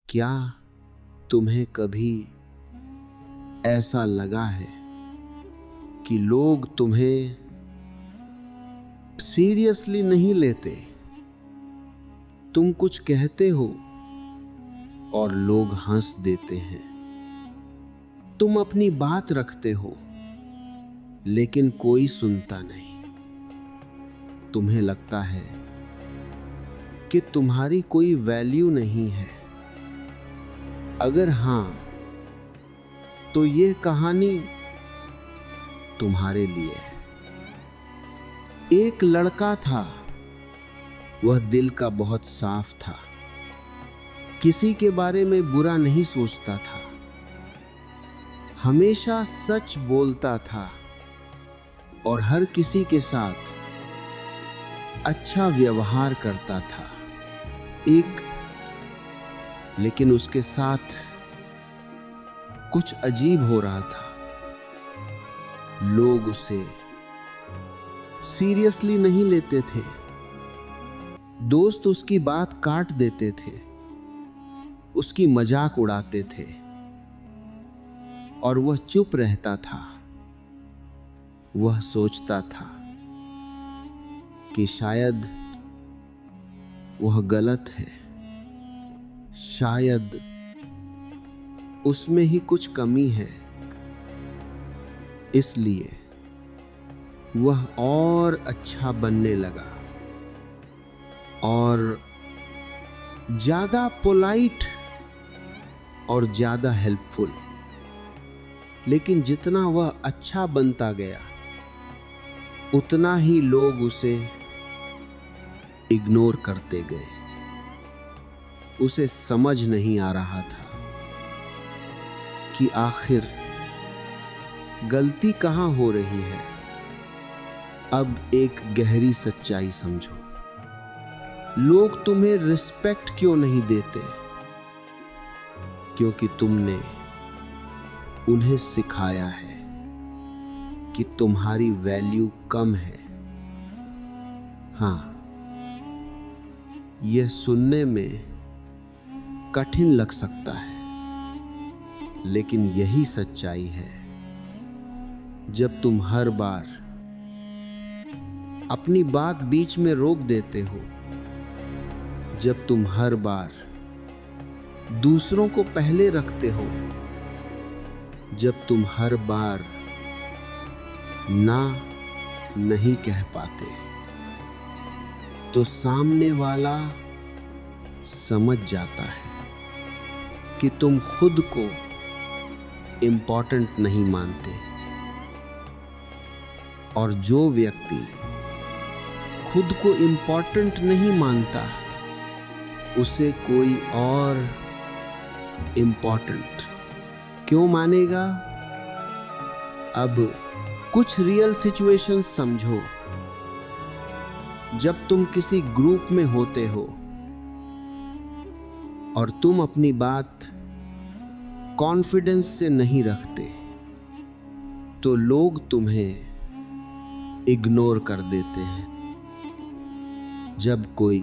क्या तुम्हें कभी ऐसा लगा है कि लोग तुम्हें सीरियसली नहीं लेते? तुम कुछ कहते हो और लोग हंस देते हैं। तुम अपनी बात रखते हो लेकिन कोई सुनता नहीं। तुम्हें लगता है कि तुम्हारी कोई वैल्यू नहीं है। अगर हां, तो यह कहानी तुम्हारे लिए है। एक लड़का था, वह दिल का बहुत साफ था, किसी के बारे में बुरा नहीं सोचता था, हमेशा सच बोलता था और हर किसी के साथ अच्छा व्यवहार करता था। लेकिन उसके साथ कुछ अजीब हो रहा था। लोग उसे सीरियसली नहीं लेते थे। दोस्त उसकी बात काट देते थे, उसकी मजाक उड़ाते थे और वह चुप रहता था। वह सोचता था कि शायद वह गलत है, शायद उसमें ही कुछ कमी है। इसलिए वह और अच्छा बनने लगा और ज्यादा पोलाइट और ज्यादा हेल्पफुल। लेकिन जितना वह अच्छा बनता गया, उतना ही लोग उसे इग्नोर करते गए। उसे समझ नहीं आ रहा था कि आखिर गलती कहां हो रही है। अब एक गहरी सच्चाई समझो। लोग तुम्हें रिस्पेक्ट क्यों नहीं देते? क्योंकि तुमने उन्हें सिखाया है कि तुम्हारी वैल्यू कम है। हां, यह सुनने में कठिन लग सकता है, लेकिन यही सच्चाई है। जब तुम हर बार अपनी बात बीच में रोक देते हो, जब तुम हर बार दूसरों को पहले रखते हो, जब तुम हर बार ना नहीं कह पाते, तो सामने वाला समझ जाता है कि तुम खुद को इम्पोर्टेंट नहीं मानते। और जो व्यक्ति खुद को इम्पोर्टेंट नहीं मानता, उसे कोई और इम्पोर्टेंट क्यों मानेगा? अब कुछ रियल सिचुएशंस समझो। जब तुम किसी ग्रुप में होते हो और तुम अपनी बात कॉन्फिडेंस से नहीं रखते, तो लोग तुम्हें इग्नोर कर देते हैं। जब कोई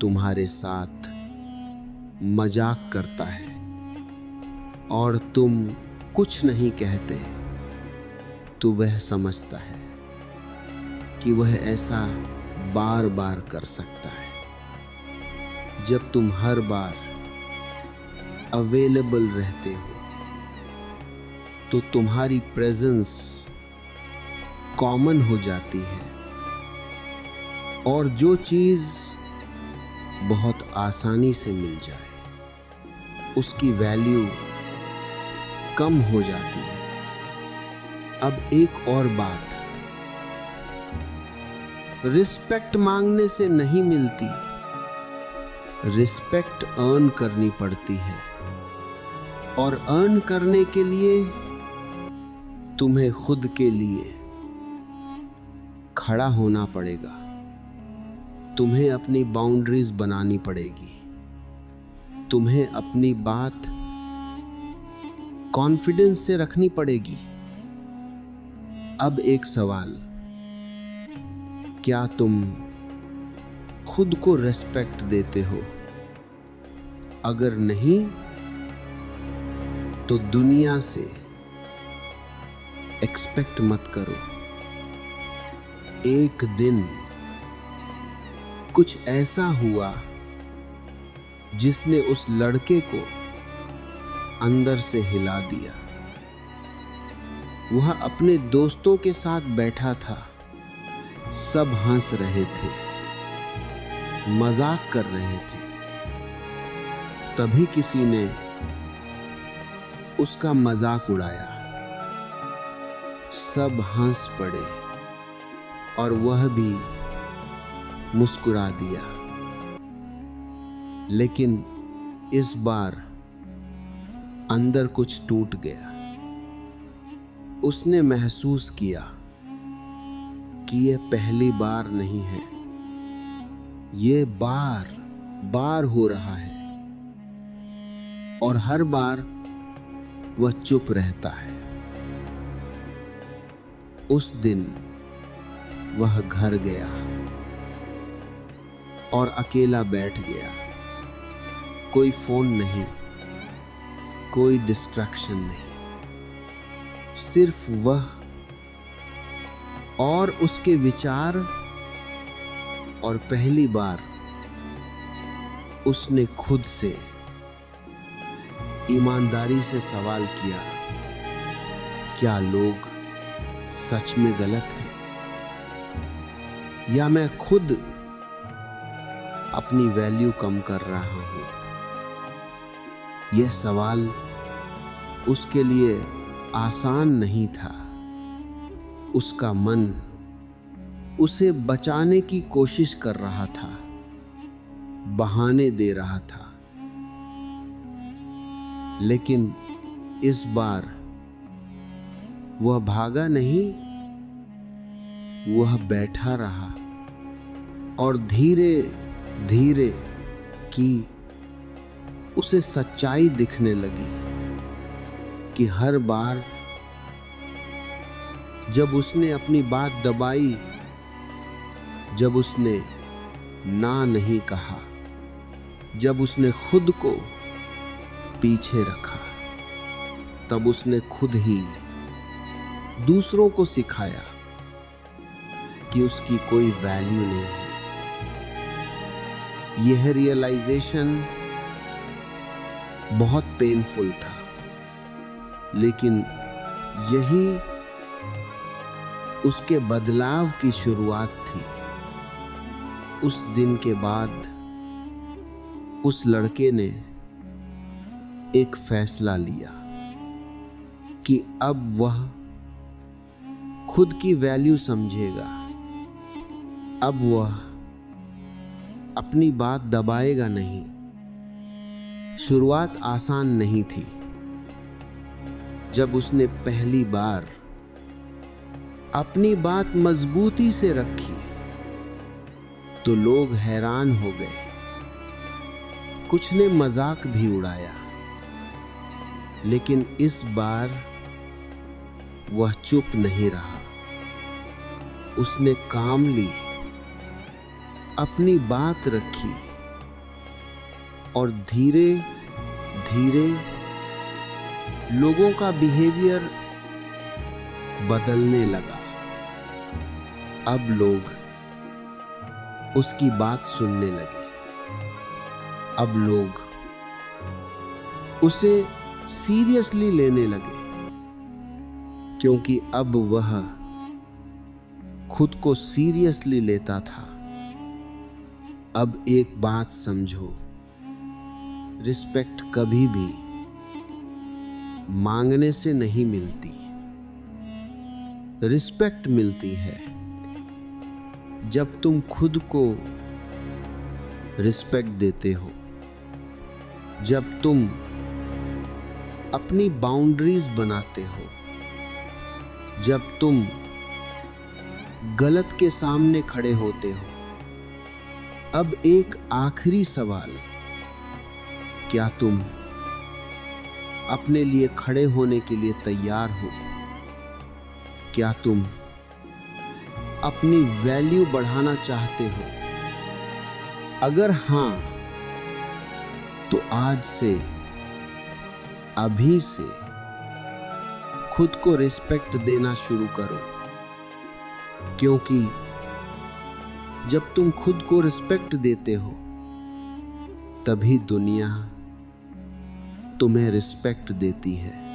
तुम्हारे साथ मजाक करता है और तुम कुछ नहीं कहते, तो वह समझता है कि वह ऐसा बार बार कर सकता है। जब तुम हर बार अवेलेबल रहते हो, तो तुम्हारी प्रेजेंस कॉमन हो जाती है और जो चीज बहुत आसानी से मिल जाए, उसकी वैल्यू कम हो जाती है। अब एक और बात, रिस्पेक्ट मांगने से नहीं मिलती, रिस्पेक्ट अर्न करनी पड़ती है। और अर्न करने के लिए तुम्हें खुद के लिए खड़ा होना पड़ेगा। तुम्हें अपनी बाउंड्रीज बनानी पड़ेगी। तुम्हें अपनी बात कॉन्फिडेंस से रखनी पड़ेगी। अब एक सवाल, क्या तुम खुद को रेस्पेक्ट देते हो? अगर नहीं तो दुनिया से एक्सपेक्ट मत करो। एक दिन कुछ ऐसा हुआ जिसने उस लड़के को अंदर से हिला दिया। वह अपने दोस्तों के साथ बैठा था, सब हंस रहे थे, मजाक कर रहे थे। तभी किसी ने उसका मजाक उड़ाया, सब हंस पड़े और वह भी मुस्कुरा दिया। लेकिन इस बार अंदर कुछ टूट गया। उसने महसूस किया कि यह पहली बार नहीं है, ये बार बार हो रहा है और हर बार वह चुप रहता है। उस दिन वह घर गया और अकेला बैठ गया। कोई फोन नहीं, कोई डिस्ट्रैक्शन नहीं, सिर्फ वह और उसके विचार। और पहली बार उसने खुद से ईमानदारी से सवाल किया, क्या लोग सच में गलत हैं या मैं खुद अपनी वैल्यू कम कर रहा हूं? यह सवाल उसके लिए आसान नहीं था। उसका मन उसे बचाने की कोशिश कर रहा था, बहाने दे रहा था। लेकिन इस बार वह भागा नहीं, वह बैठा रहा और धीरे धीरे की उसे सच्चाई दिखने लगी कि हर बार जब उसने अपनी बात दबाई, जब उसने ना नहीं कहा, जब उसने खुद को पीछे रखा, तब उसने खुद ही दूसरों को सिखाया कि उसकी कोई वैल्यू नहीं है। यह रियलाइजेशन बहुत पेनफुल था, लेकिन यही उसके बदलाव की शुरुआत थी। उस दिन के बाद उस लड़के ने एक फैसला लिया कि अब वह खुद की वैल्यू समझेगा। अब वह अपनी बात दबाएगा नहीं। शुरुआत आसान नहीं थी। जब उसने पहली बार अपनी बात मजबूती से रखी तो लोग हैरान हो गए। कुछ ने मजाक भी उड़ाया, लेकिन इस बार वह चुप नहीं रहा। उसने कामली अपनी बात रखी और धीरे धीरे लोगों का बिहेवियर बदलने लगा। अब लोग उसकी बात सुनने लगे। अब लोग उसे सीरियसली लेने लगे, क्योंकि अब वह खुद को सीरियसली लेता था। अब एक बात समझो, रिस्पेक्ट कभी भी मांगने से नहीं मिलती। रिस्पेक्ट मिलती है जब तुम खुद को रिस्पेक्ट देते हो, जब तुम अपनी बाउंड्रीज बनाते हो, जब तुम गलत के सामने खड़े होते हो। अब एक आखिरी सवाल, क्या तुम अपने लिए खड़े होने के लिए तैयार हो? क्या तुम अपनी वैल्यू बढ़ाना चाहते हो? अगर हां, तो आज से, अभी से खुद को रिस्पेक्ट देना शुरू करो, क्योंकि जब तुम खुद को रिस्पेक्ट देते हो तभी दुनिया तुम्हें रिस्पेक्ट देती है।